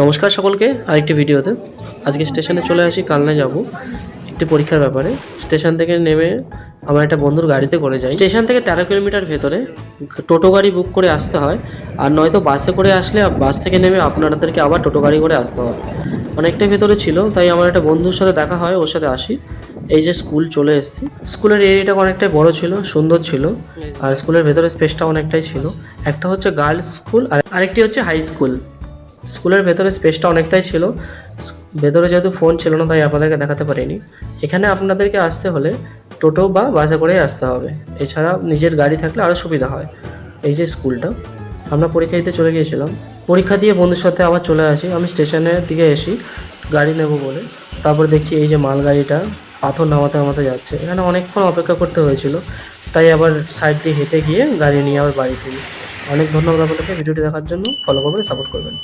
নমস্কার সকলকে আরেকটি ভিডিওতে। আজকে স্টেশনে চলে আসি, কালনা যাব একটি পরীক্ষার ব্যাপারে। স্টেশন থেকে নেমে আমার একটা বন্ধুর গাড়িতে করে যাই। স্টেশন থেকে 13 কিলোমিটার ভেতরে টোটো গাড়ি বুক করে আসতে হয়, আর নয়তো বাসে করে আসলে বাস থেকে নেমে আপনাদেরকে আবার টোটো গাড়ি করে আসতে হয়। অনেকটাই ভেতরে ছিল, তাই আমার একটা বন্ধুর সাথে দেখা হয়, ওর সাথে আসি। এই যে স্কুল চলে এসেছি। স্কুলের এরিয়াটা অনেকটাই বড় ছিল, সুন্দর ছিল, আর স্কুলের ভেতরে স্পেসটা অনেকটাই ছিল। একটা হচ্ছে গার্লস স্কুল আর আরেকটি হচ্ছে হাই স্কুল। স্কুলের ভেতরে স্পেসটা অনেকটাই ছিল, ভেতরে যেহেতু ফোন ছিল না তাই আপনাদেরকে দেখাতে পারিনি। এখানে আপনাদেরকে আসতে হলে টোটো বা বাসে করেই আসতে হবে, এছাড়া নিজের গাড়ি থাকলে আরও সুবিধা হয়। এই যে স্কুলটা, আমরা পরীক্ষা দিতে চলে গিয়েছিলাম। পরীক্ষা দিয়ে বন্ধুর সাথে আবার চলে আসি। আমি স্টেশনের দিকে এসি গাড়ি নেব বলে, তারপর দেখছি এই যে মালগাড়িটা পাথর নামাতে নামাতে যাচ্ছে। এখানে অনেকক্ষণ অপেক্ষা করতে হয়েছিল, তাই আবার সাইড দিয়ে হেঁটে গিয়ে গাড়ি নিয়ে আবার বাড়ি ফিরি। অনেক ধন্যবাদ আপনাদেরকে ভিডিওটি দেখার জন্য। ফলো করবেন, সাপোর্ট করবেন।